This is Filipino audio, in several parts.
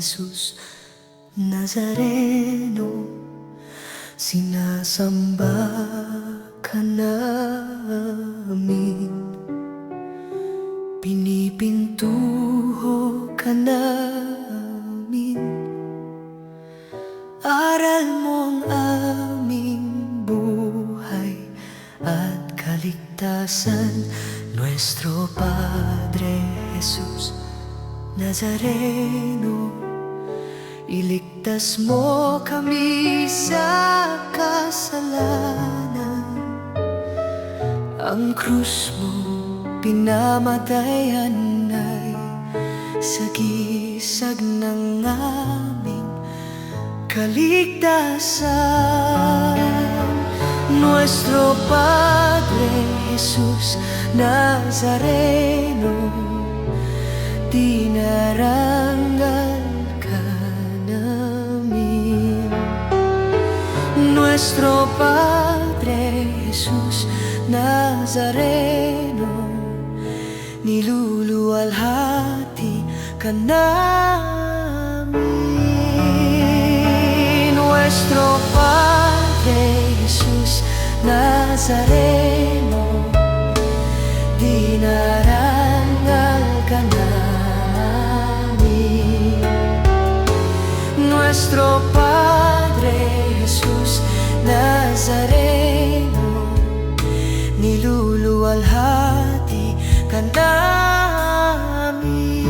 Jesus Nazareno, sinasamba ka namin, pinipintuho ka namin. Aral mo ang aming buhay at kaligtasan, Nuestro Padre Jesus Nazareno. Iligtas mo kami sa kasalanan, ang krus mo pinamatayan ay sagisag ng aming kaligtasan. Nuestro Padre Jesus Nazareno, dinarangal ka namin. Nuestro Padre Jesus Nazareno, niluluwalhati ka namin. Nuestro Padre Jesus Nazareno, dinarangal ka namin. Nuestro Padre Jesus Nazareno, niluluwalhati ka namin.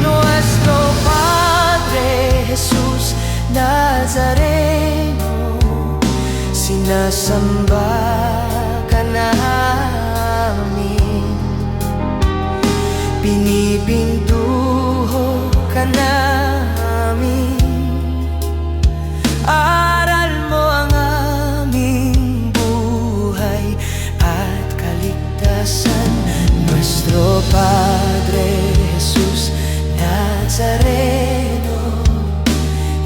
Nuestro Padre Jesus Nazareno, sinasamba ka namin, pinipintuho ka namin. Aral mo ang aming buhay at kaligtasan, Nuestro Padre Jesus Nazareno.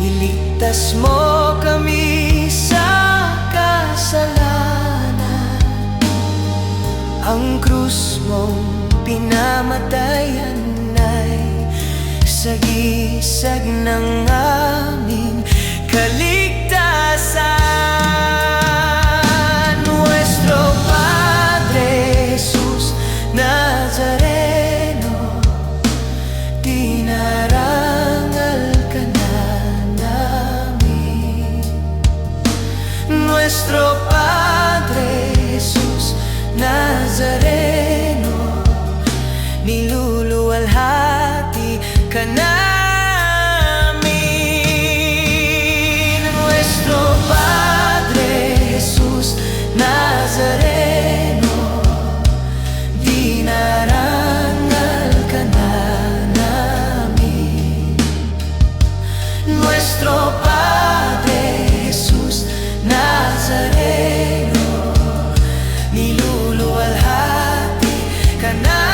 Iligtas mo kami sa kasalanan, ang krus mong pinamatayan ay sagisag ng aming kaligtasan. Nuestro Padre Jesus Nazareno, dinarangal ka na namin. Nuestro Padre Jesus Nazareno, niluluwalhati ka namin. Nuestro Padre Jesus Nazareno, dinarangal ka na namin. Nuestro Padre Jesus Nazareno, niluluwalhati ka namin.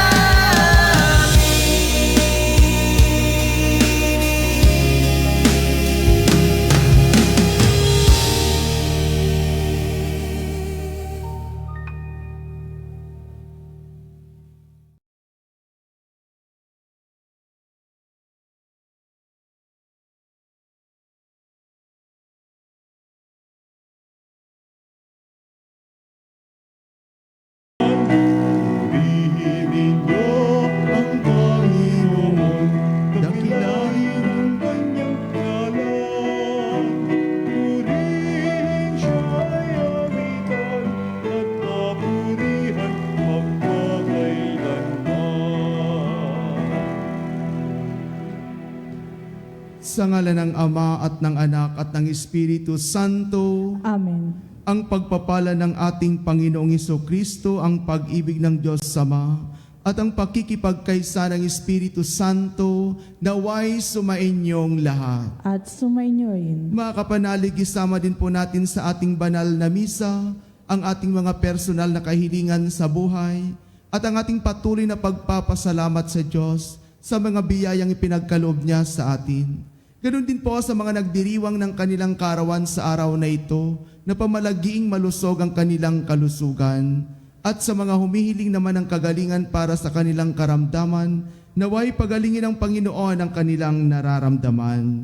Sa ngalan ng Ama at ng Anak at ng Espiritu Santo. Amen. Ang pagpapala ng ating Panginoong Jesucristo, ang pag-ibig ng Diyos Ama, at ang pakikipagkaisa ng Espiritu Santo, naway sumainyong lahat. At sumainyo rin. Mga kapanalig, isama din po natin sa ating banal na misa ang ating mga personal na kahilingan sa buhay at ang ating patuloy na pagpapasalamat sa Diyos sa mga biyayang ipinagkaloob niya sa atin. Ganon din po sa mga nagdiriwang ng kanilang kaarawan sa araw na ito, na pamalagiing malusog ang kanilang kalusugan, at sa mga humihiling naman ng kagalingan para sa kanilang karamdaman, Naway pagalingin ng Panginoon ang kanilang nararamdaman.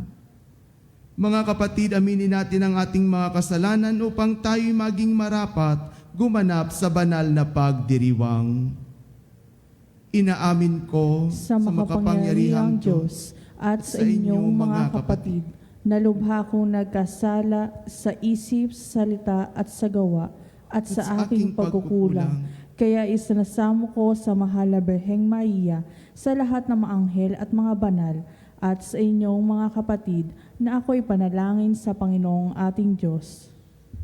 Mga kapatid, aminin natin ang ating mga kasalanan upang tayo'y maging marapat gumanap sa banal na pagdiriwang. Inaamin ko sa makapangyarihang Diyos at sa inyong mga kapatid, na lubha kong nagkasala sa isip, salita at sa gawa at sa aking pagkukulang. Kaya isinasamo ko sa mahal na Birheng Maria, sa lahat ng mga anghel at mga banal, at sa inyong mga kapatid, na ako'y panalangin sa Panginoong ating Diyos.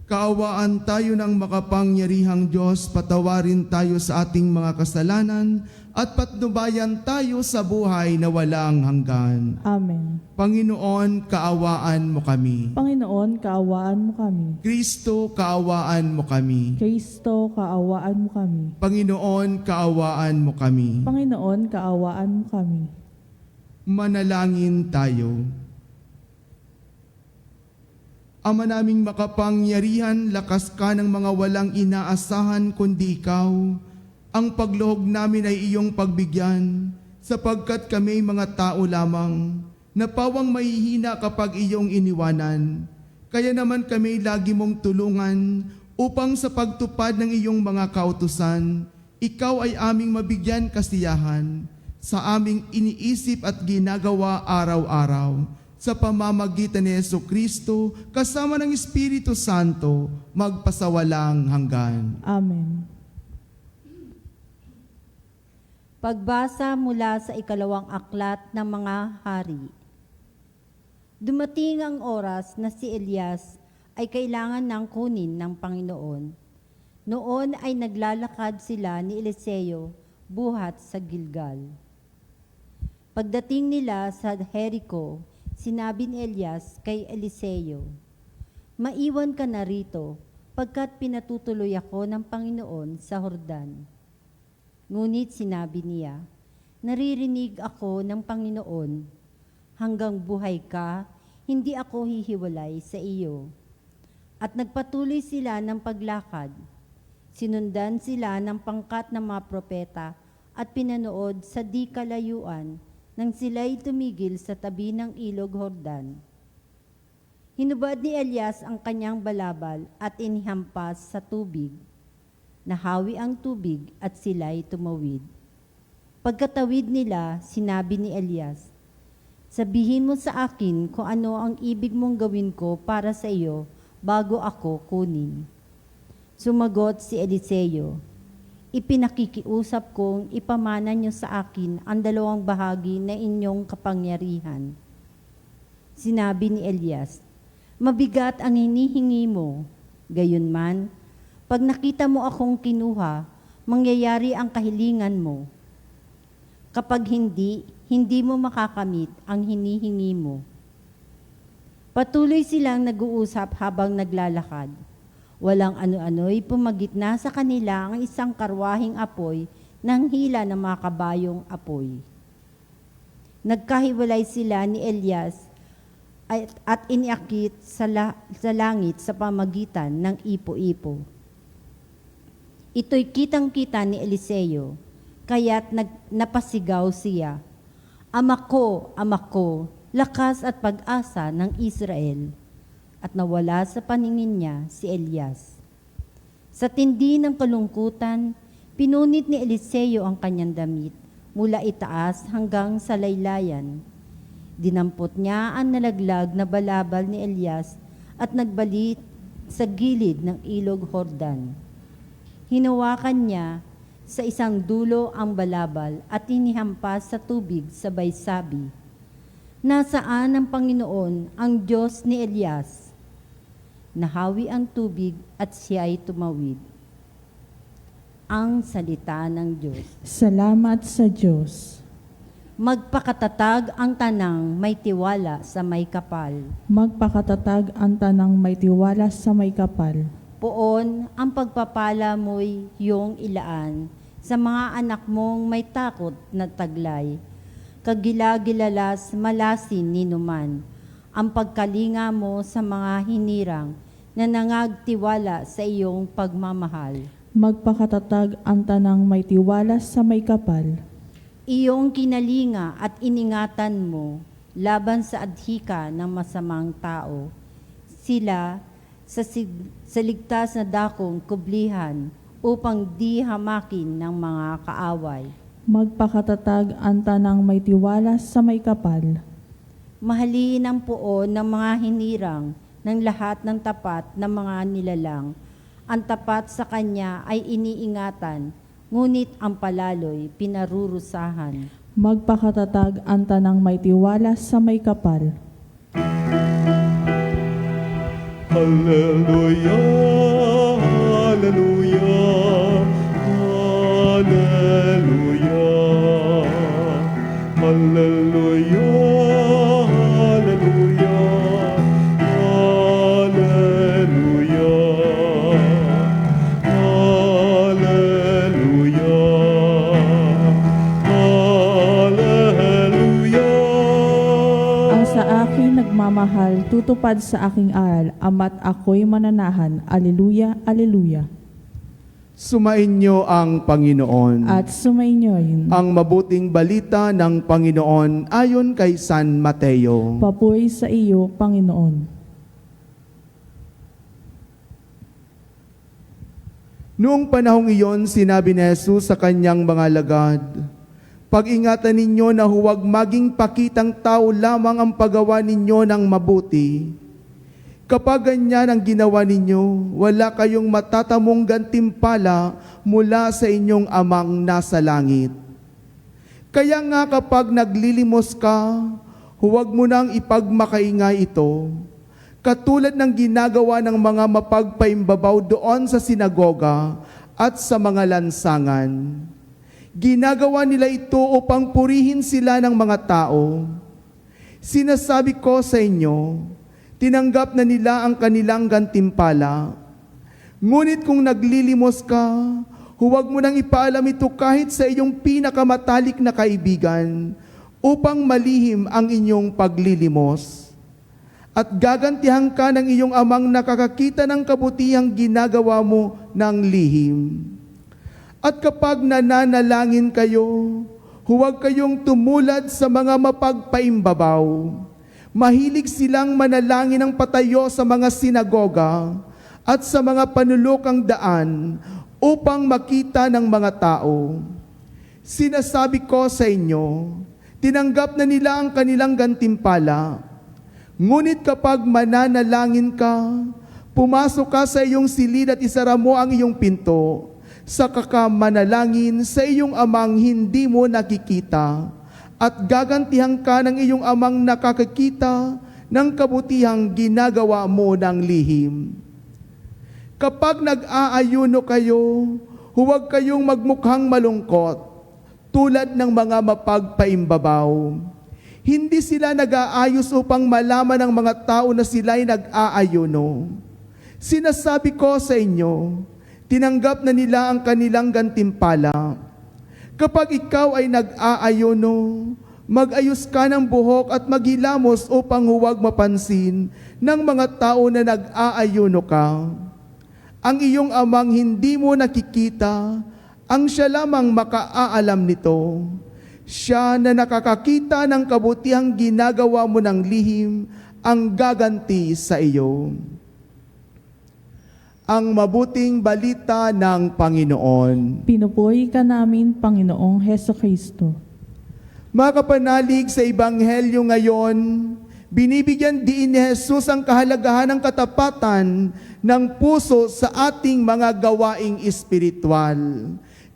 Kaawaan tayo ng makapangyarihang Diyos, patawarin tayo sa ating mga kasalanan, at patnubayan tayo sa buhay na walang hanggan. Amen. Panginoon, kaawaan mo kami. Panginoon, kaawaan mo kami. Kristo, kaawaan mo kami. Kristo, kaawaan mo kami. Panginoon, kaawaan mo kami. Panginoon, kaawaan mo kami. Manalangin tayo. Ama naming makapangyarihan, lakas ka ng mga walang inaasahan kundi ikaw. Ang pagluhog namin ay iyong pagbigyan, sapagkat kami mga tao lamang, na pawang mahihina kapag iyong iniwanan. Kaya naman kami lagi mong tulungan, upang sa pagtupad ng iyong mga kautusan, ikaw ay aming mabigyan kasiyahan, sa aming iniisip at ginagawa araw-araw, sa pamamagitan ni Jesucristo, kasama ng Espiritu Santo, magpasawalang hanggan. Amen. Pagbasa mula sa ikalawang aklat ng mga hari. Dumating ang oras na si Elias ay kailangan ng kunin ng Panginoon. Noon ay naglalakad sila ni Eliseo buhat sa Gilgal. Pagdating nila sa Jericho, sinabi ni Elias kay Eliseo, "Maiwan ka na rito, pagkat pinatutuloy ako ng Panginoon sa Jordan." Ngunit sinabi niya, "Naririnig ako ng Panginoon, hanggang buhay ka, hindi ako hihiwalay sa iyo." At nagpatuloy sila ng paglakad. Sinundan sila ng pangkat ng mga propeta at pinanood sa di kalayuan nang sila'y tumigil sa tabi ng ilog Jordan. Hinubad ni Elias ang kanyang balabal at inihampas sa tubig. Nahawi ang tubig at sila'y tumawid. Pagkatawid nila, sinabi ni Elias, "Sabihin mo sa akin kung ano ang ibig mong gawin ko para sa iyo bago ako kunin." Sumagot si Eliseo, "Ipinakikiusap kong ipamana niyo sa akin ang 2 bahagi na inyong kapangyarihan." Sinabi ni Elias, "Mabigat ang hinihingi mo, gayunman, pag nakita mo akong kinuha, mangyayari ang kahilingan mo. Kapag hindi, hindi mo makakamit ang hinihingi mo." Patuloy silang nag-uusap habang naglalakad. Walang ano-ano'y pumagitna sa kanila ang isang karwahing apoy ng hila ng mga kabayong apoy. Nagkahiwalay sila ni Elias at iniakit sa langit sa pamagitan ng ipo-ipo. Ito'y kitang-kita ni Eliseo, kaya't napasigaw siya, Ama ko, lakas at pag-asa ng Israel." At nawala sa paningin niya si Elias. Sa tindi ng kalungkutan, pinunit ni Eliseo ang kanyang damit mula itaas hanggang sa laylayan. Dinampot niya ang nalaglag na balabal ni Elias at nagbalit sa gilid ng ilog Jordan. Hinawakan niya sa isang dulo ang balabal at inihampas sa tubig sabay sabi, "Nasaan ang Panginoon, ang Diyos ni Elias?" Nahawi ang tubig at siya'y tumawid. Ang salita ng Diyos. Salamat sa Diyos. Magpakatatag ang tanang may tiwala sa may kapal. Magpakatatag ang tanang may tiwala sa may kapal. Poon ang pagpapala mo'y iyong ilaan sa mga anak mong may takot na taglay. Kagila-gilalas malasin ninuman ang pagkalinga mo sa mga hinirang na nangagtiwala sa iyong pagmamahal. Magpakatatag ang tanang may tiwala sa may kapal. Iyong kinalinga at iningatan mo laban sa adhika ng masamang tao. Sila sa ligtas na dakong kublihan upang di hamakin ng mga kaaway. Magpakatatag ang tanang may tiwala sa may kapal. Mahalin ang puon ng mga hinirang ng lahat ng tapat na mga nilalang. Ang tapat sa kanya ay iniingatan, ngunit ang palaloy pinarurusahan. Magpakatatag ang tanang may tiwala sa may kapal. Hallelujah, hallelujah, hallelujah, hallelujah, hallelujah, hallelujah, hallelujah. Ang sa akin nagmamahal, tutupad sa aking aral, ama't ako'y mananahan. Aleluya, aleluya. Sumainyo ang Panginoon. At sumainyoin. Ang mabuting balita ng Panginoon ayon kay San Mateo. Papuri sa iyo, Panginoon. Noong panahong iyon, sinabi ni Jesus sa kanyang mga alagad, "Pag-ingatan ninyo na huwag maging pakitang tao lamang ang paggawa ninyo ng mabuti. Kapag ganyan ang ginawa ninyo, wala kayong matatamong gantimpala mula sa inyong amang nasa langit. Kaya nga kapag naglilimos ka, huwag mo nang ipagmakaingay ito, katulad ng ginagawa ng mga mapagpaimbabaw doon sa sinagoga at sa mga lansangan. Ginagawa nila ito upang purihin sila ng mga tao. Sinasabi ko sa inyo, tinanggap na nila ang kanilang gantimpala. Ngunit kung naglilimos ka, huwag mo nang ipaalam ito kahit sa iyong pinakamatalik na kaibigan upang malihim ang inyong paglilimos. At gagantihan ka ng iyong amang nakakakita ng kabutihang ginagawa mo ng lihim. At kapag nananalangin kayo, huwag kayong tumulad sa mga mapagpaimbabaw. Mahilig silang manalangin ng patayo sa mga sinagoga at sa mga panulokang daan upang makita ng mga tao. Sinasabi ko sa inyo, tinanggap na nila ang kanilang gantimpala. Ngunit kapag mananalangin ka, pumasok ka sa iyong silid at isara mo ang iyong pinto, saka ka manalangin sa iyong amang hindi mo nakikita, at gagantihan ka ng iyong amang nakakakita ng kabutihang ginagawa mo ng lihim. Kapag nag-aayuno kayo, huwag kayong magmukhang malungkot, tulad ng mga mapagpaimbabaw. Hindi sila nag-aayos upang malaman ng mga tao na sila'y nag-aayuno. Sinasabi ko sa inyo, tinanggap na nila ang kanilang gantimpala. Kapag ikaw ay nag-aayuno, mag-ayos ka ng buhok at maghilamos upang huwag mapansin ng mga tao na nag-aayuno ka. Ang iyong amang hindi mo nakikita, ang siya lamang makaaalam nito. Siya na nakakakita ng kabutihang ginagawa mo ng lihim, ang gaganti sa iyo." Ang mabuting balita ng Panginoon. Pinupuri ka namin, Panginoong Heso Kristo. Mga kapanalig, sa Ebanghelyo ngayon, binibigyan din ni Jesus ang kahalagahan ng katapatan ng puso sa ating mga gawaing espiritual.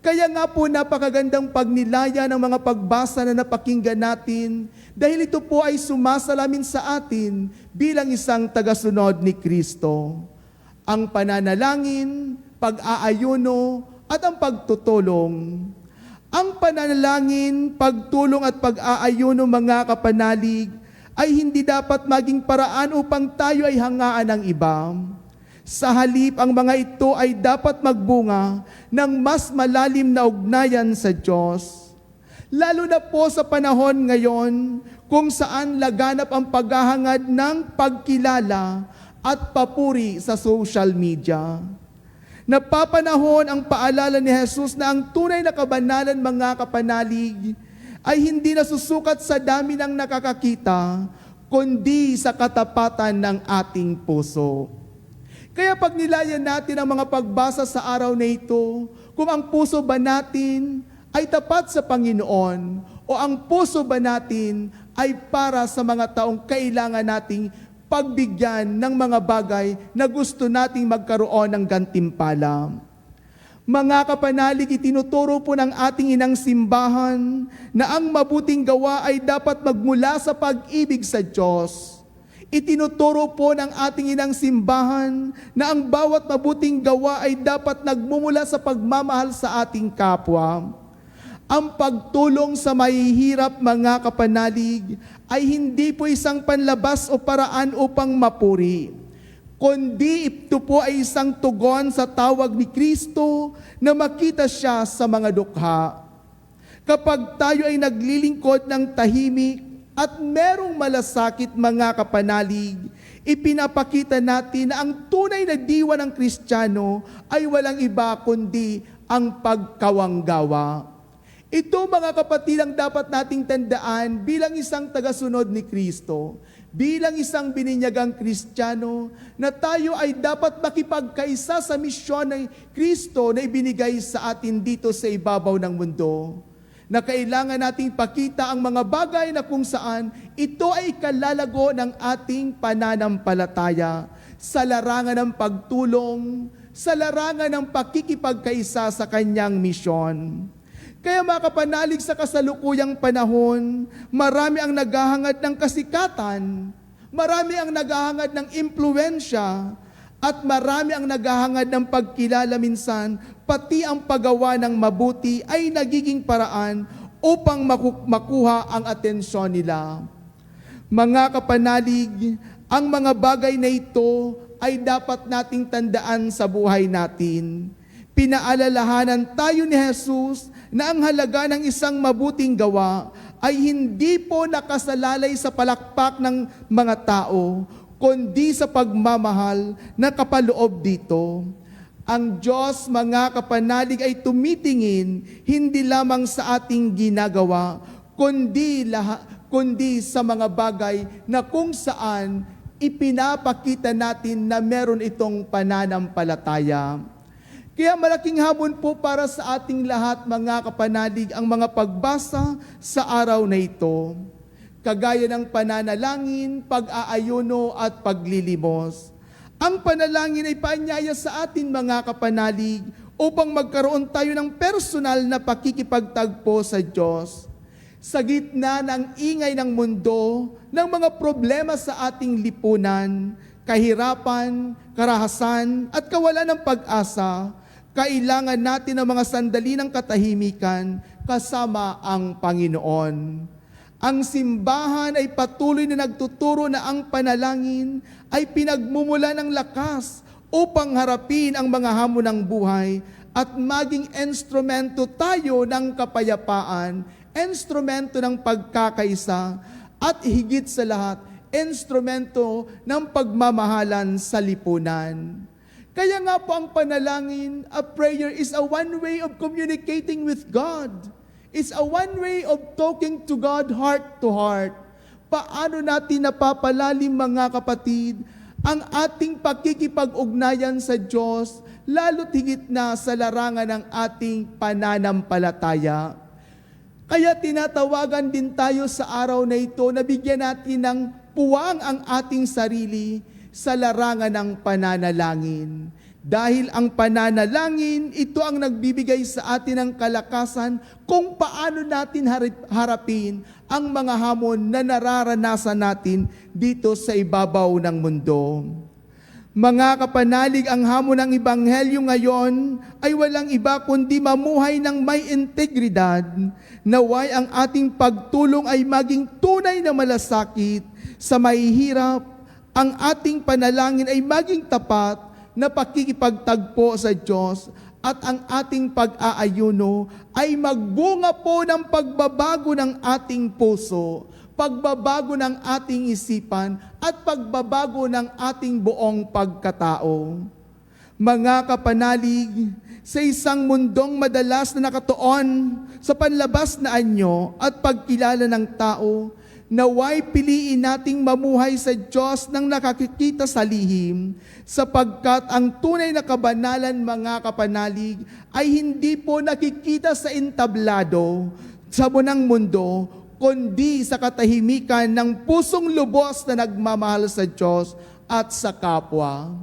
Kaya nga po napakagandang pagnilaya ng mga pagbasa na napakinggan natin dahil ito po ay sumasalamin sa atin bilang isang tagasunod ni Kristo. Ang pananalangin, pag-aayuno, at ang pagtutulong. Ang pananalangin, pagtulong at pag-aayuno mga kapanalig ay hindi dapat maging paraan upang tayo ay hangaan ng iba. Sa halip, ang mga ito ay dapat magbunga ng mas malalim na ugnayan sa Diyos. Lalo na po sa panahon ngayon kung saan laganap ang paghahangad ng pagkilala at papuri sa social media. Napapanahon ang paalala ni Jesus na ang tunay na kabanalan mga kapanalig ay hindi nasusukat sa dami ng nakakakita, kundi sa katapatan ng ating puso. Kaya pag nilayan natin ang mga pagbasa sa araw na ito, kung ang puso ba natin ay tapat sa Panginoon o ang puso ba natin ay para sa mga taong kailangan nating pagbigyan ng mga bagay na gusto nating magkaroon ng gantimpala. Mga kapanalig, itinuturo po ng ating inang simbahan na ang mabuting gawa ay dapat magmula sa pag-ibig sa Diyos. Itinuturo po ng ating inang simbahan na ang bawat mabuting gawa ay dapat nagmumula sa pagmamahal sa ating kapwa. Ang pagtulong sa mahihirap, mga kapanalig, ay hindi po isang panlabas o paraan upang mapuri, kundi ito po ay isang tugon sa tawag ni Kristo na makita siya sa mga dukha. Kapag tayo ay naglilingkod ng tahimik at merong malasakit, mga kapanalig, ipinapakita natin na ang tunay na diwa ng Kristiyano ay walang iba kundi ang pagkawanggawa. Ito, mga kapatid, ang dapat nating tandaan bilang isang tagasunod ni Kristo, bilang isang bininyagang Kristiyano, na tayo ay dapat makipagkaisa sa misyon ng Kristo na ibinigay sa atin dito sa ibabaw ng mundo. Na kailangan nating pakita ang mga bagay na kung saan ito ay kalalago ng ating pananampalataya sa larangan ng pagtulong, sa larangan ng pakikipagkaisa sa kanyang misyon. Kaya mga kapanalig, sa kasalukuyang panahon, marami ang naghahangad ng kasikatan, marami ang naghahangad ng impluwensya, at marami ang naghahangad ng pagkilala minsan, pati ang paggawa ng mabuti ay nagiging paraan upang makuha ang atensyon nila. Mga kapanalig, ang mga bagay na ito ay dapat nating tandaan sa buhay natin. Pinaalalahanan tayo ni Jesus na ang halaga ng isang mabuting gawa ay hindi po nakasalalay sa palakpak ng mga tao, kundi sa pagmamahal na kapaloob dito. Ang Diyos, mga kapanalig, ay tumitingin hindi lamang sa ating ginagawa, kundi sa mga bagay na kung saan ipinapakita natin na meron itong pananampalataya. Kaya malaking hamon po para sa ating lahat, mga kapanalig, ang mga pagbasa sa araw na ito. Kagaya ng pananalangin, pag-aayuno at paglilimos. Ang panalangin ay paanyaya sa atin, mga kapanalig, upang magkaroon tayo ng personal na pakikipagtagpo sa Diyos. Sa gitna ng ingay ng mundo, ng mga problema sa ating lipunan, kahirapan, karahasan at kawalan ng pag-asa, kailangan natin ng mga sandali ng katahimikan kasama ang Panginoon. Ang simbahan ay patuloy na nagtuturo na ang panalangin ay pinagmumula ng lakas upang harapin ang mga hamon ng buhay at maging instrumento tayo ng kapayapaan, instrumento ng pagkakaisa at higit sa lahat, instrumento ng pagmamahalan sa lipunan. Kaya nga po ang panalangin, a prayer is a one way of communicating with God. It's a one way of talking to God heart to heart. Paano natin napapalalim, mga kapatid, ang ating pakikipag-ugnayan sa Diyos, lalo't higit na sa larangan ng ating pananampalataya. Kaya tinatawagan din tayo sa araw na ito na bigyan natin ng puwang ang ating sarili sa larangan ng pananalangin. Dahil ang pananalangin, ito ang nagbibigay sa atin ng kalakasan kung paano natin harapin ang mga hamon na nararanasan natin dito sa ibabaw ng mundo. Mga kapanalig, ang hamon ng Ebanghelyo ngayon ay walang iba kundi mamuhay ng may integridad, naway ang ating pagtulong ay maging tunay na malasakit sa mahihirap. Ang ating panalangin ay maging tapat na pakikipagtagpo sa Diyos at ang ating pag-aayuno ay magbunga po ng pagbabago ng ating puso, pagbabago ng ating isipan at pagbabago ng ating buong pagkatao. Mga kapanalig, sa isang mundong madalas na nakatuon sa panlabas na anyo at pagkilala ng tao, naway piliin nating mamuhay sa Diyos ng nakakikita sa lihim, sapagkat ang tunay na kabanalan, mga kapanalig, ay hindi po nakikita sa entablado, sa bunang mundo, kundi sa katahimikan ng pusong lubos na nagmamahal sa Diyos at sa kapwa.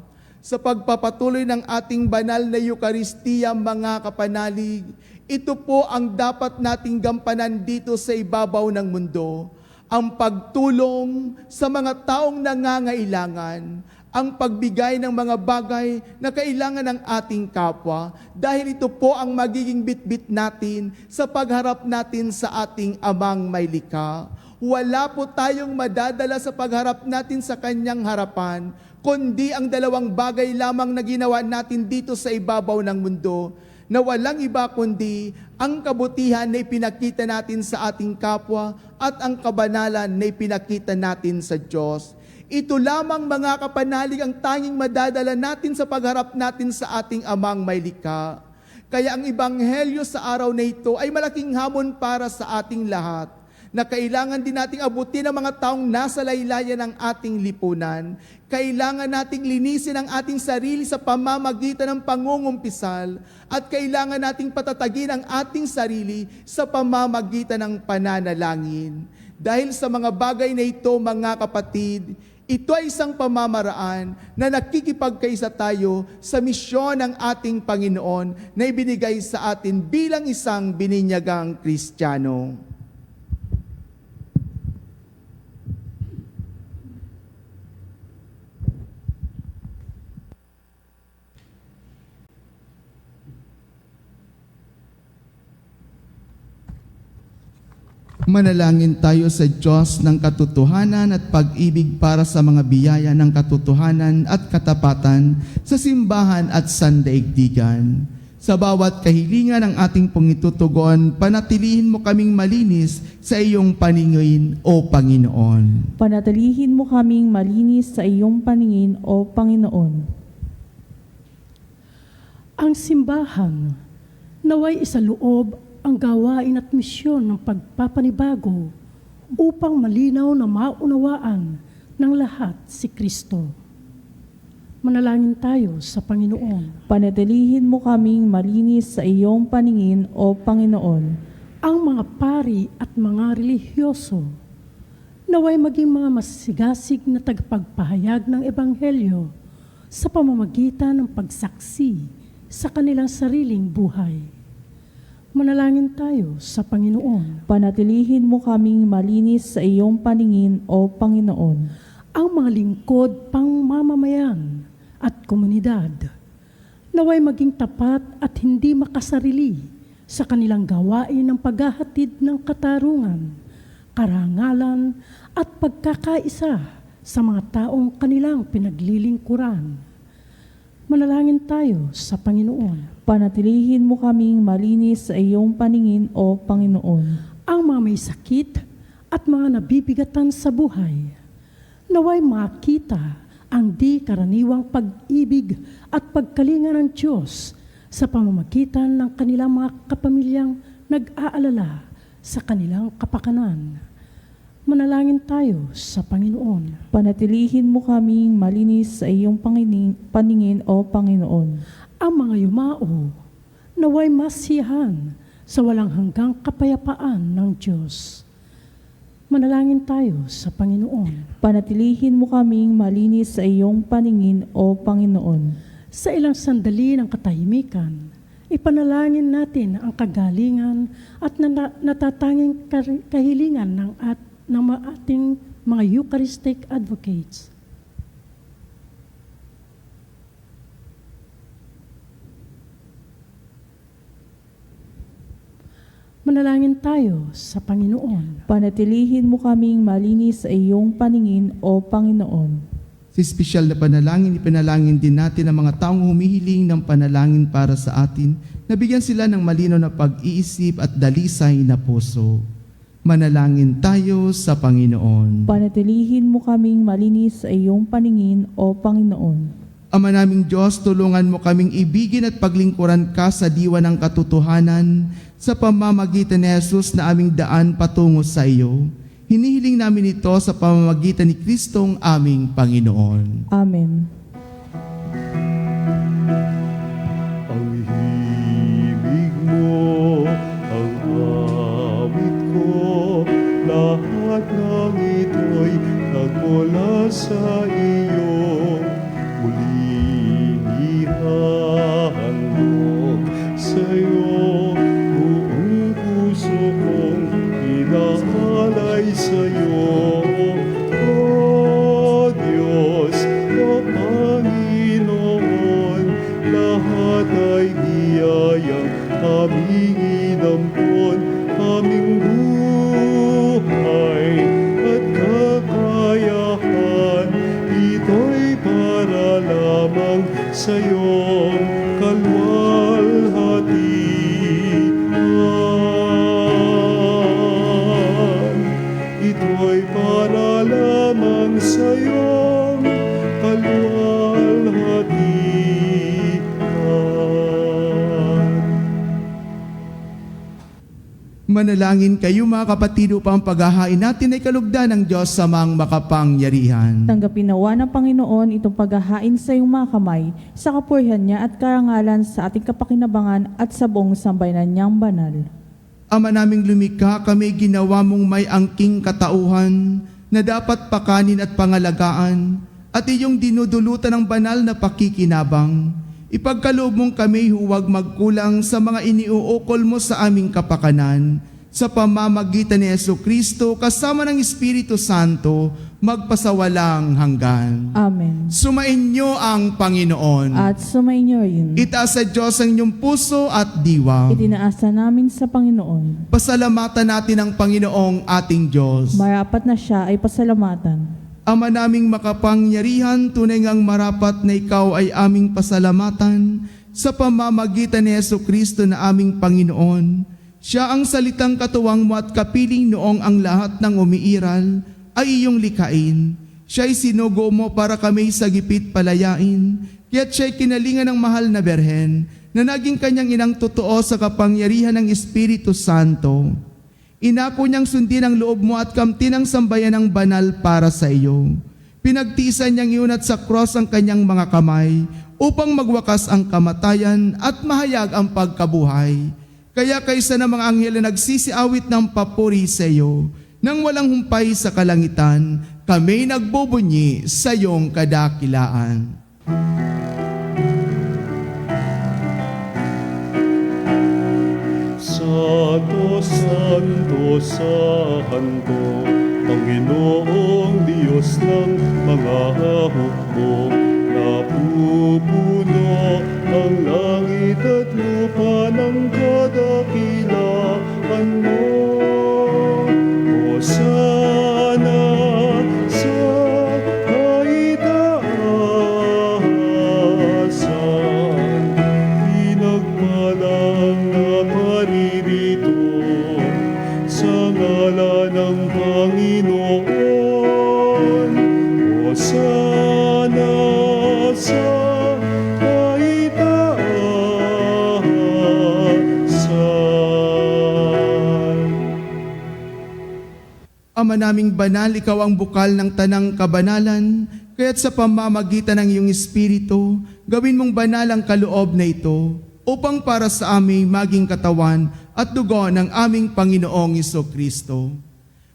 Sa pagpapatuloy ng ating banal na Eukaristiya, mga kapanalig, ito po ang dapat nating gampanan dito sa ibabaw ng mundo. Ang pagtulong sa mga taong nangangailangan, ang pagbigay ng mga bagay na kailangan ng ating kapwa, dahil ito po ang magiging bitbit natin sa pagharap natin sa ating Amang may likha. Wala po tayong madadala sa pagharap natin sa Kanyang harapan, kundi ang dalawang bagay lamang na ginawa natin dito sa ibabaw ng mundo, na walang iba kundi ang kabutihan na ipinakita natin sa ating kapwa at ang kabanalan na ipinakita natin sa Diyos. Ito lamang, mga kapanalig, ang tanging madadala natin sa pagharap natin sa ating Amang may likha. Kaya ang Ebanghelyo sa araw na ito ay malaking hamon para sa ating lahat, na kailangan din nating abutin ang mga taong nasa laylayan ng ating lipunan. Kailangan nating linisin ang ating sarili sa pamamagitan ng pangungumpisal, at kailangan nating patatagin ang ating sarili sa pamamagitan ng pananalangin. Dahil sa mga bagay na ito, mga kapatid, ito ay isang pamamaraan na nakikipagkaisa tayo sa misyon ng ating Panginoon na ibinigay sa atin bilang isang bininyagang Kristiyano. Manalangin tayo sa Diyos ng katotohanan at pag-ibig para sa mga biyaya ng katotohanan at katapatan sa simbahan at sandaigdigan. Sa bawat kahilingan ng ating pangitutugon, panatilihin mo kaming malinis sa iyong paningin, O Panginoon. Panatilihin mo kaming malinis sa iyong paningin, O Panginoon. Ang simbahan naway isaloob ang gawain at misyon ng pagpapanibago upang malinaw na maunawaan ng lahat si Kristo. Manalangin tayo sa Panginoon. Panatilihin mo kaming malinis sa iyong paningin, O Panginoon. Ang mga pari at mga relihiyoso naway maging mga masigasig na tagapagpahayag ng Ebanghelyo sa pamamagitan ng pagsaksi sa kanilang sariling buhay. Manalangin tayo sa Panginoon. Panatilihin mo kaming malinis sa iyong paningin, O Panginoon. Ang mga lingkod pang mamamayan at komunidad naway maging tapat at hindi makasarili sa kanilang gawain ng paghahatid ng katarungan, karangalan at pagkakaisa sa mga taong kanilang pinaglilingkuran. Manalangin tayo sa Panginoon. Panatilihin mo kaming malinis sa iyong paningin, O Panginoon. Ang mga may sakit at mga nabibigatan sa buhay, naway makita ang di karaniwang pag-ibig at pagkalinga ng Diyos sa pamamagitan ng kanilang mga kapamilyang nag-aalala sa kanilang kapakanan. Manalangin tayo sa Panginoon. Panatilihin mo kaming malinis sa iyong paningin, O Panginoon. Ang mga yumao naway masiyahan sa walang hanggang kapayapaan ng Diyos. Manalangin tayo sa Panginoon. Panatilihin mo kaming malinis sa iyong paningin, O Panginoon. Sa ilang sandali ng katahimikan, ipanalangin natin ang kagalingan at natatanging kahilingan ng ating mga Eucharistic advocates. Manalangin tayo sa Panginoon. Panatilihin mo kaming malinis sa iyong paningin, O Panginoon. Sa espesyal na panalangin, ipanalangin din natin ang mga taong humihiling ng panalangin para sa atin, nabigyan sila ng malinaw na pag-iisip at dalisay na puso. Manalangin tayo sa Panginoon. Panatilihin mo kaming malinis sa iyong paningin, O Panginoon. Ama naming Diyos, tulungan mo kaming ibigin at paglingkuran ka sa diwa ng katotohanan sa pamamagitan ni Jesus na aming daan patungo sa iyo. Hinihiling namin ito sa pamamagitan ni Kristong aming Panginoon. Amen. Ang himig mo, ang awit ko, lahat ng ito'y nagmula sa iyo. Muling ihahandog sa'yo, buong puso kong inaalay sa'yo. O Diyos, o Panginoon, lahat ay biyayang aming inampon, aming buhay at kakayahan, ito'y para lamang sa iyong kalwalhatian. Ito'y para lamang sa iyong kalwalhatian. Manalangin kayo mga kapatid upang paghahain natin ay kalugdan ng Diyos sa mga makapangyarihan. Tanggapin nawa ng Panginoon itong paghahain sa iyong mga kamay, sa kapurihan niya at karangalan sa ating kapakinabangan at sa buong sambayanan niyang banal. Ama naming lumikha, kami ginawa mong may angking katauhan na dapat pakanin at pangalagaan at iyong dinudulutan ng banal na pakikinabang. Ipagkaloob mong kami huwag magkulang sa mga iniuukol mo sa aming kapakanan sa pamamagitan ni Jesucristo kasama ng Espiritu Santo magpasawalang hanggan. Amen. Sumainyo ang Panginoon. At sumainyo rin. Itaas sa Diyos ang inyong puso at diwa. Itinaasa namin sa Panginoon. Pasalamatan natin ang Panginoong ating Diyos. Marapat na siya ay pasalamatan. Ama naming makapangyarihan, tunay ngang marapat na ikaw ay aming pasalamatan sa pamamagitan ni Jesucristo na aming Panginoon. Siya ang salitang katuwang mo at kapiling noong ang lahat ng umiiral ay iyong likain. Siya'y sinugo mo para kami sa gipit palayain, kaya't siya'y kinalingan ng mahal na Berhen na naging kanyang inang totoo sa kapangyarihan ng Espiritu Santo. Inako niyang sundin ang loob mo at kamtin ang sambayan ng banal para sa iyo. Pinagtiisan niyang iunat sa cross ang kanyang mga kamay upang magwakas ang kamatayan at mahayag ang pagkabuhay. Kaya kaysa ng mga anghel na nagsisiawit ng papuri sa iyo, nang walang humpay sa kalangitan, kami nagbubunyi sa iyong kadakilaan. Santo, Santo, Santo, Panginoong Diyos ng mga hukbo, napupuno ang langit at lupa ng kadakilaan mo. Hosana sa kaitaasan, pinagpalang naparirito sa ngalan ng Panginoon. Hosana sa kaitaasan. Ama naming banal, ikaw ang bukal ng tanang kabanalan, kaya't sa pamamagitan ng iyong Espiritu, gawin mong banal ang kaloob na ito, upang para sa aming maging katawan at dugo ng aming Panginoong Jesucristo.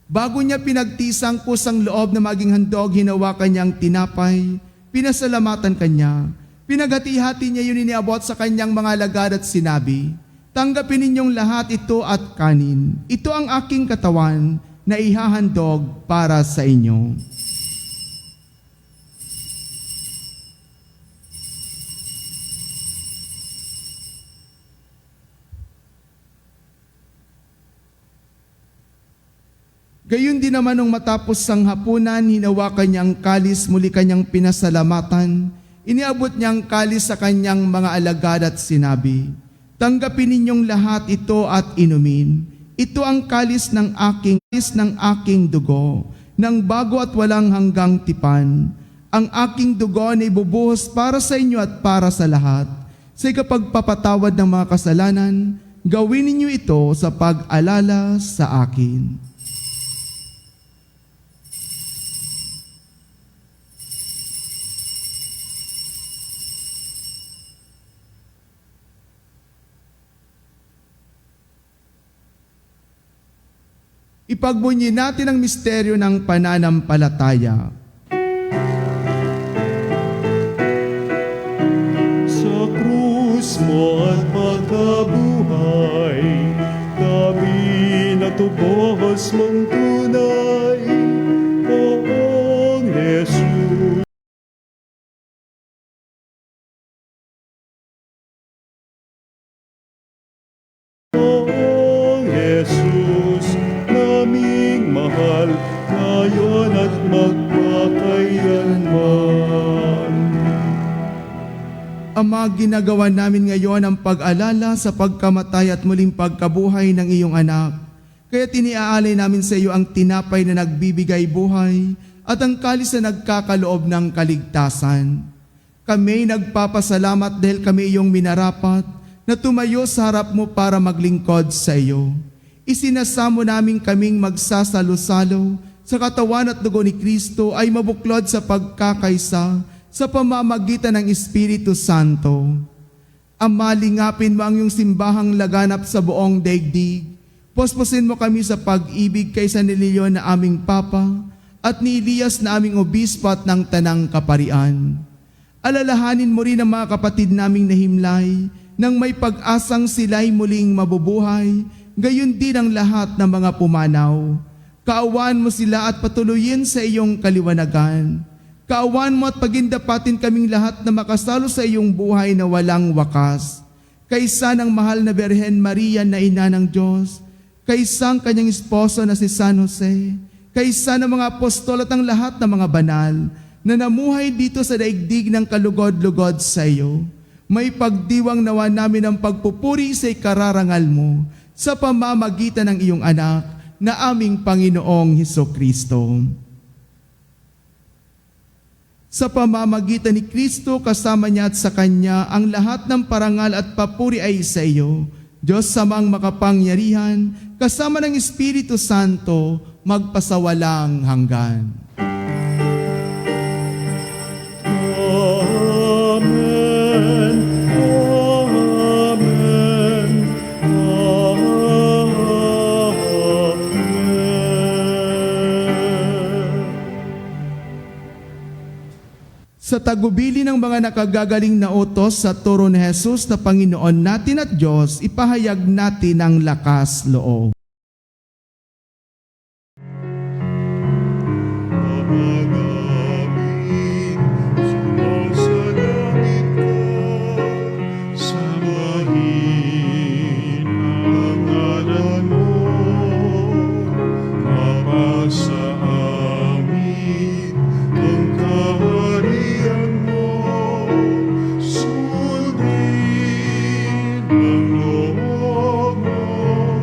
Bago niya pinagtisang kusang loob na maging handog, hinawakan niyang tinapay, pinasalamatan kanya, pinaghati-hati niya yun iniabot sa kanyang mga alagad at sinabi, "Tanggapin ninyong lahat ito at kanin. Ito ang aking katawan na ihahandog para sa inyo." Gayon din naman nung matapos ang hapunan, hinawakan niya ang kalis, muli kanyang pinasalamatan. Iniabot niya ang kalis sa kanyang mga alagad at sinabi, "Tanggapin ninyong lahat ito at inumin. Ito ang kalis ng aking dugo, ng bago at walang hanggang tipan. Ang aking dugo na ibubuhos para sa inyo at para sa lahat. Sa ikapagpapatawad ng mga kasalanan, gawin ninyo ito sa pag-alala sa akin. Ipagbunyi natin ang misteryo ng pananampalataya. Sa krus mo at pagkabuhay, kami natubos mong tunay, Poong Jesus. Poong Jesus, naming mahal, ngayon at magpakailanman. Ama, ginagawa namin ngayon ang pag-alala sa pagkamatay at muling pagkabuhay ng iyong anak. Kaya tiniaalay namin sa iyo ang tinapay na nagbibigay buhay at ang kalis na nagkakaloob ng kaligtasan. Kami nagpapasalamat dahil kami iyong minarapat na tumayo sa harap mo para maglingkod sa iyo. Isinasamo namin kaming magsasalo-salo sa katawan at dugo ni Kristo ay mabuklod sa pagkakaisa sa pamamagitan ng Espiritu Santo. Ama, lingapin mo ang iyong simbahang laganap sa buong daigdig. Posposin mo kami sa pag-ibig kay San Leon na aming Papa at ni Elias na aming obispo at ng Tanang Kaparian. Alalahanin mo rin ang mga kapatid naming nahimlay nang may pag-asang sila'y muling mabubuhay, gayon din ang lahat ng mga pumanaw. Kaawaan mo sila at patuloyin sa iyong kaliwanagan. Kaawaan mo at pagindapatin kaming lahat na makasalo sa iyong buhay na walang wakas. Kaysa ng mahal na Birhen Maria na ina ng Diyos, kaysa ang kanyang esposo na si San Jose, kaysa ng mga apostol at ang lahat ng mga banal na namuhay dito sa daigdig ng kalugod-lugod sa iyo. May pagdiwang nawa namin ang pagpupuri sa ikararangal mo sa pamamagitan ng iyong anak na aming Panginoong Hesukristo. Sa pamamagitan ni Kristo, kasama niya at sa Kanya, ang lahat ng parangal at papuri ay sa iyo, Diyos samang makapangyarihan, kasama ng Espiritu Santo, magpasawalang hanggan. Amen. Amen. Amen. Sa tagubili ng mga nakagagaling na utos sa turo ni Jesus na Panginoon natin at Diyos, ipahayag natin ang lakas loob. Ama namin, sumasalangit ka, sambahin ang ngalan mo, mapasa amin ang kaharian mo, sundin ang loob mo,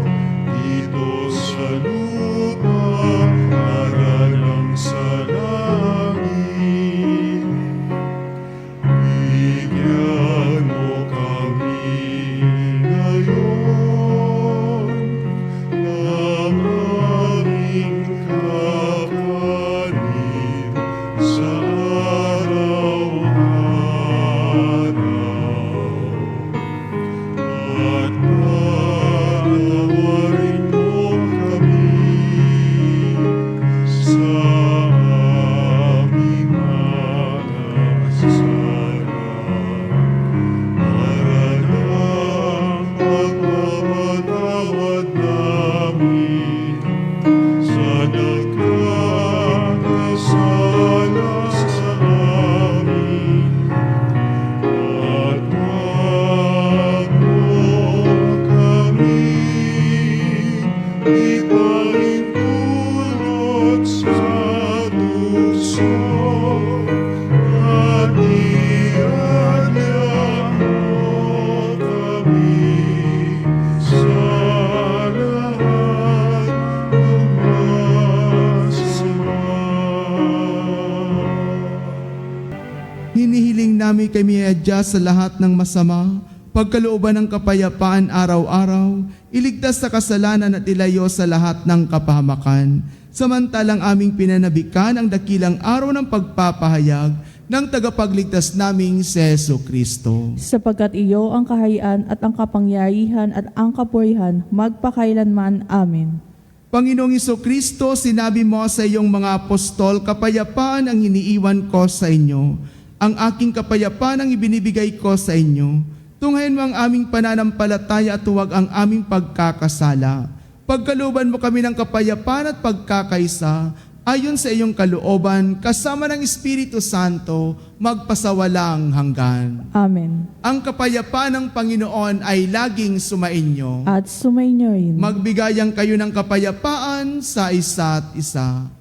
hinihiling namin kami adya sa lahat ng masama, pagkalooban ng kapayapaan araw-araw, iligtas sa kasalanan at ilayo sa lahat ng kapahamakan. Samantalang aming pinanabikan ang dakilang araw ng pagpapahayag ng tagapagligtas naming si Jesucristo. Sapagkat iyo ang kahayaan at ang kapangyarihan at ang kapurihan magpakailanman. Amen. Panginoong Jesucristo, sinabi mo sa iyong mga apostol, kapayapaan ang iniiwan ko sa inyo. Ang aking kapayapaan ang ibinibigay ko sa inyo. Tunghayan mo ang aming pananampalataya at huwag ang aming pagkakasala. Pagkalooban mo kami ng kapayapaan at pagkakaisa, ayon sa iyong kalooban, kasama ng Espiritu Santo, magpasawalang hanggan. Amen. Ang kapayapaan ng Panginoon ay laging sumainyo. At sumainyo rin. Magbigayan kayo ng kapayapaan sa isa't isa.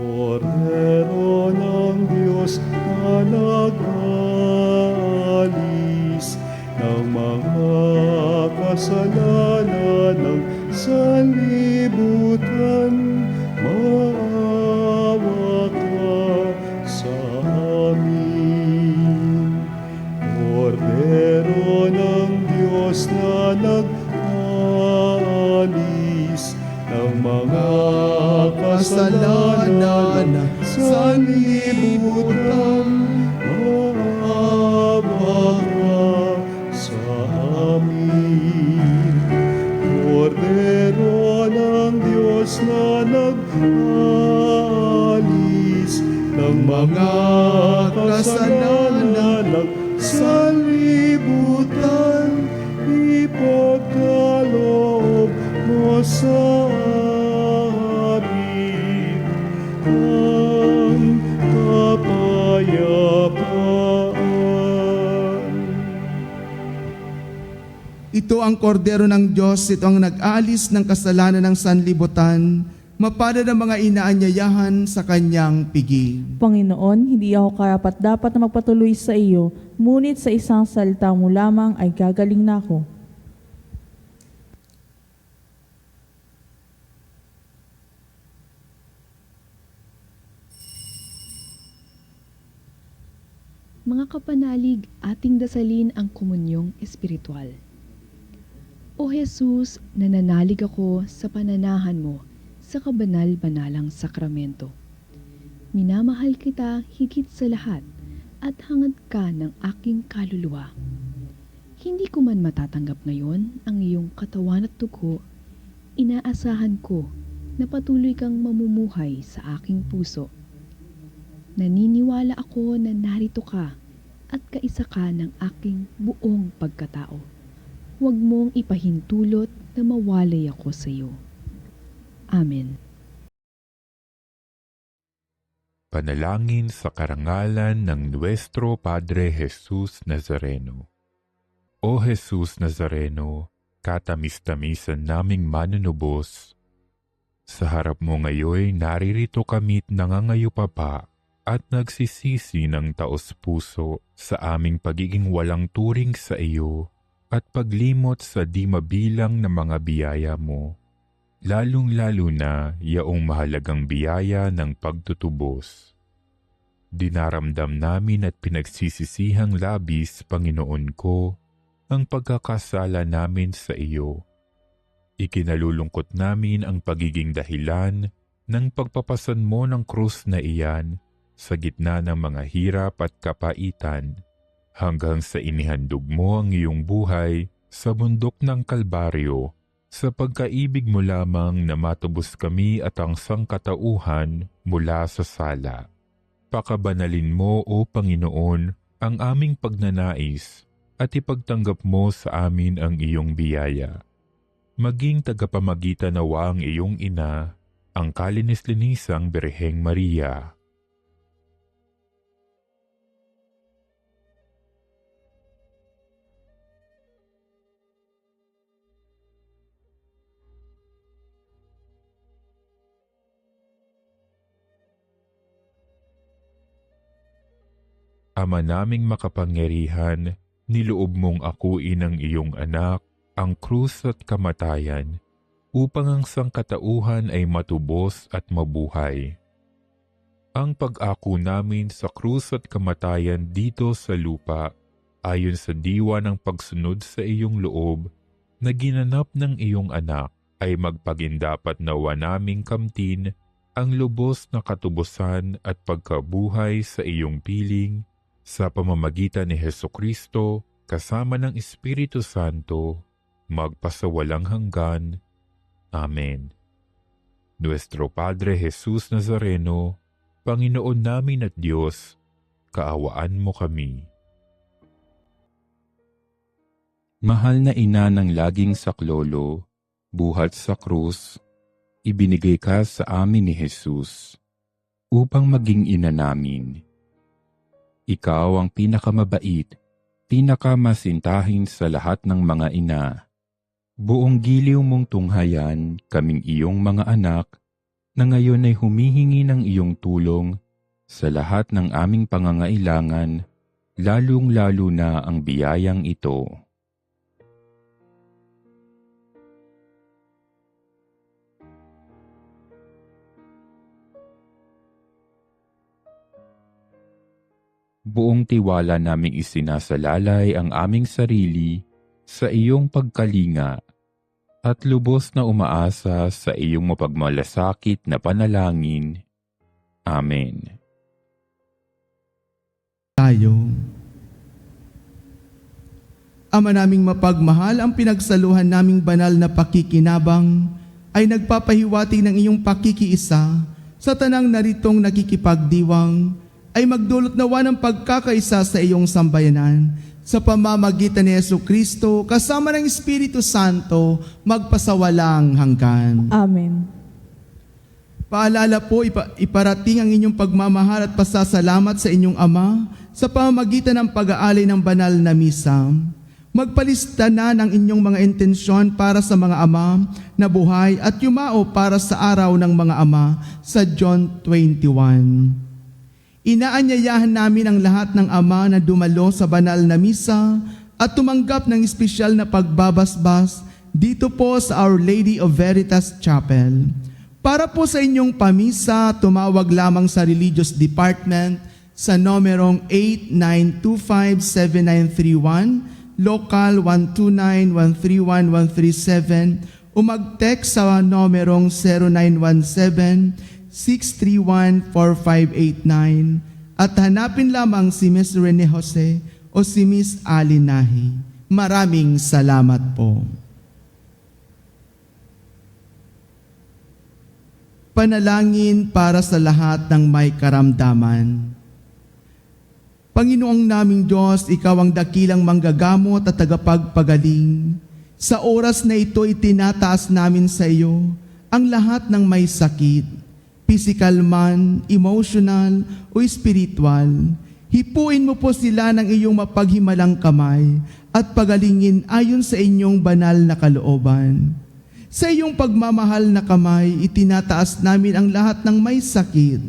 Kordero ng Diyos na nag-alis ng mga kasalanan ng sanlibutan, maawa ka sa amin. Kordero ng Diyos na nag-alis ng mga kasalanan ng sanlibutan, maawa ka sa amin. Kordero ng Diyos na nag-alis ng mga kasalanan ng sanlibutan, ipagkaloob mo sa amin ang kapayapaan. Ito ang kordero ng Diyos, ito ang nag-aalis ng kasalanan ng sanlibutan, mapalad ang mga inaanyayahan sa kanyang piging. Panginoon, hindi ako karapat-dapat na magpatuloy sa iyo, ngunit sa isang salita mo lamang ay gagaling na ako. Mga kapanalig, ating dasalin ang komunyong espiritual. O Jesus, nananalig ako sa pananahan mo sa kabanal-banalang sakramento. Minamahal kita higit sa lahat at hangad ka ng aking kaluluwa. Hindi ko man matatanggap ngayon ang iyong katawan at dugo, inaasahan ko na patuloy kang mamumuhay sa aking puso. Naniniwala ako na narito ka at kaisa ka ng aking buong pagkatao. Huwag mong ipahintulot na mawalay ako sa iyo. Amen. Panalangin sa karangalan ng Nuestro Padre Jesus Nazareno. O Jesus Nazareno, katamis-tamisan naming manunubos, sa harap mo ngayon naririto kami't nangangayupapa at nagsisisi ng taos-puso sa aming pagiging walang turing sa iyo at paglimot sa di mabilang na mga biyaya mo, lalong-lalo na yaong mahalagang biyaya ng pagtutubos. Dinaramdam namin at pinagsisisihang labis, Panginoon ko, ang pagkakasala namin sa iyo. Ikinalulungkot namin ang pagiging dahilan ng pagpapasan mo ng krus na iyan sa gitna ng mga hirap at kapaitan, hanggang sa inihandog mo ang iyong buhay sa bundok ng Kalbaryo, sa pagkaibig mo lamang na matubos kami at ang sangkatauhan mula sa sala. Pakabanalin mo, O Panginoon, ang aming pagnanais at ipagtanggap mo sa amin ang iyong biyaya. Maging tagapamagitan nawa ang iyong ina, ang kalinis-linisang Birheng Maria. Ama naming makapangyarihan, niloob mong akuin ang iyong anak, ang krus at kamatayan, upang ang sangkatauhan ay matubos at mabuhay. ang pag-ako namin sa krus at kamatayan dito sa lupa, ayon sa diwa ng pagsunod sa iyong loob, na ginanap ng iyong anak, ay magpagindapat nawa naming kamtin ang lubos na katubusan at pagkabuhay sa iyong piling, sa pamamagitan ni Hesukristo, kasama ng Espiritu Santo, magpasawalang hanggan. Amen. Nuestro Padre Jesus Nazareno, Panginoon namin at Diyos, kaawaan mo kami. Mahal na ina ng laging saklolo, buhat sa krus, ibinigay ka sa amin ni Jesus upang maging ina namin. Ikaw ang pinakamabait, pinakamasintahin sa lahat ng mga ina. Buong giliw mong tunghayan kaming iyong mga anak, na ngayon ay humihingi ng iyong tulong sa lahat ng aming pangangailangan, lalong-lalo na ang biyayang ito. Buong tiwala naming isinasalalay ang aming sarili sa iyong pagkalinga at lubos na umaasa sa iyong mapagmalasakit na panalangin. Amen. Tayo. Ama naming mapagmahal, ang pinagsaluhan naming banal na pakikinabang ay nagpapahiwatig ng iyong pakikiisa sa tanang naritong nakikipagdiwang, ay magdulot nawa ng pagkakaisa sa iyong sambayanan sa pamamagitan ni Jesucristo kasama ng Espiritu Santo magpasawalang hanggan. Amen. Paalala po, iparating ang inyong pagmamahal at pasasalamat sa inyong Ama sa pamamagitan ng pag-aalay ng banal na misa. Magpalista na ng inyong mga intensyon para sa mga ama na buhay at yumao para sa araw ng mga ama sa John 21. Inaanyayahan namin ang lahat ng ama na dumalo sa banal na misa at tumanggap ng espesyal na pagbabasbas dito po sa Our Lady of Veritas Chapel. Para po sa inyong pamisa, tumawag lamang sa Religious Department sa nomerong 8925-7931, local 129-131-137 o mag-text sa nomerong 0917-631-4589 at hanapin lamang si Miss Rene Jose o si Miss Ali Nahi. Maraming salamat po. Panalangin para sa lahat ng may karamdaman. Panginoong naming Diyos, Ikaw ang dakilang manggagamot at tagapagpagaling. Sa oras na ito, itinataas namin sa iyo ang lahat ng may sakit, physical man, emotional o spiritual. Hipuin mo po sila ng iyong mapaghimalang kamay at pagalingin ayon sa inyong banal na kalooban. Sa iyong pagmamahal na kamay, itinataas namin ang lahat ng may sakit,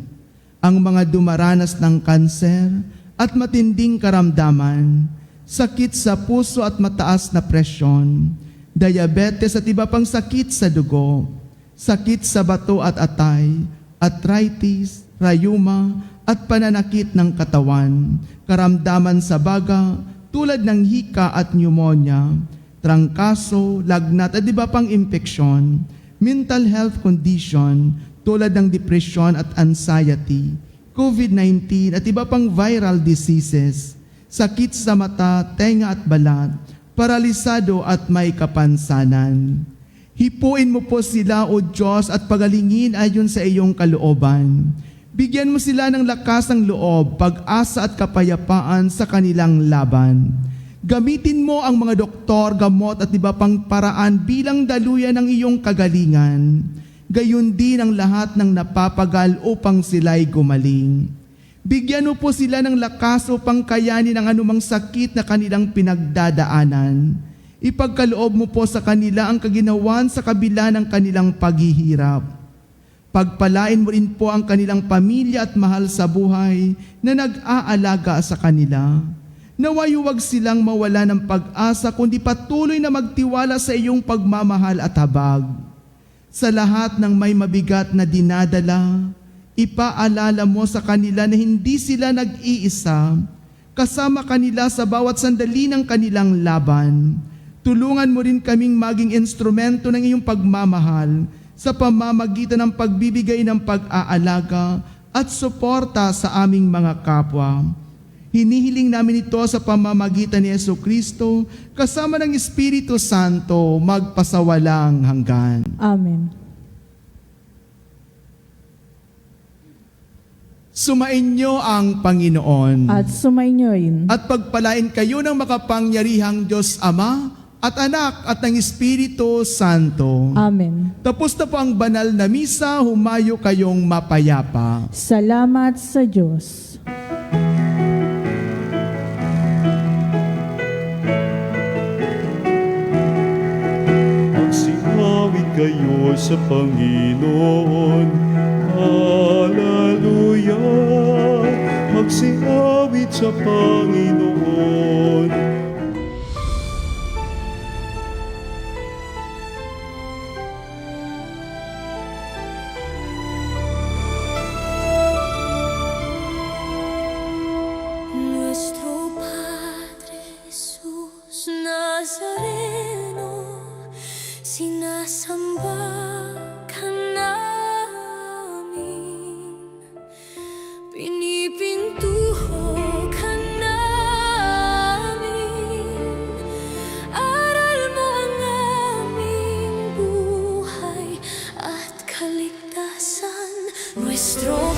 ang mga dumaranas ng kanser at matinding karamdaman, sakit sa puso at mataas na presyon, diabetes at iba pang sakit sa dugo, sakit sa bato at atay, arthritis, rayuma at pananakit ng katawan, karamdaman sa baga tulad ng hika at pneumonia, trangkaso, lagnat at iba pang impeksyon, mental health condition tulad ng depression at anxiety, COVID-19 at iba pang viral diseases, sakit sa mata, tenga at balat, paralisado at may kapansanan. Hipuin mo po sila, O Diyos, at pagalingin ayon sa iyong kalooban. Bigyan mo sila ng lakas ng loob, pag-asa at kapayapaan sa kanilang laban. Gamitin mo ang mga doktor, gamot at iba pang paraan bilang daluyan ng iyong kagalingan. Gayon din ang lahat ng napapagal upang sila'y gumaling. Bigyan mo po sila ng lakas upang kayanin ang anumang sakit na kanilang pinagdadaanan. Ipagkaloob mo po sa kanila ang kaginawan sa kabila ng kanilang paghihirap. Pagpalain mo rin po ang kanilang pamilya at mahal sa buhay na nag-aalaga sa kanila. Naway huwag silang mawala ng pag-asa kundi patuloy na magtiwala sa iyong pagmamahal at habag. Sa lahat ng may mabigat na dinadala, Ipaalala mo sa kanila na hindi sila nag-iisa, kasama kanila sa bawat sandali ng kanilang laban. Tulungan mo rin kaming maging instrumento ng iyong pagmamahal sa pamamagitan ng pagbibigay ng pag-aalaga at suporta sa aming mga kapwa. Hinihiling namin ito sa pamamagitan ni Jesucristo kasama ng Espiritu Santo magpasawalang hanggan. Amen. Sumainyo ang Panginoon At sumainyoin. at pagpalain kayo ng makapangyarihang Diyos Ama at Anak at ng Espiritu Santo. Amen. Tapos na po ang banal na misa, humayo kayong mapayapa. Salamat sa Diyos. Magsingawit kayo sa Panginoon. Hallelujah! Magsingawit sa Panginoon. Nuestro Padre Jesús Nazareno, sinasamba ka namin, pinipintuho ka namin, aral mo ang aming buhay at kaligtasan. Nuestro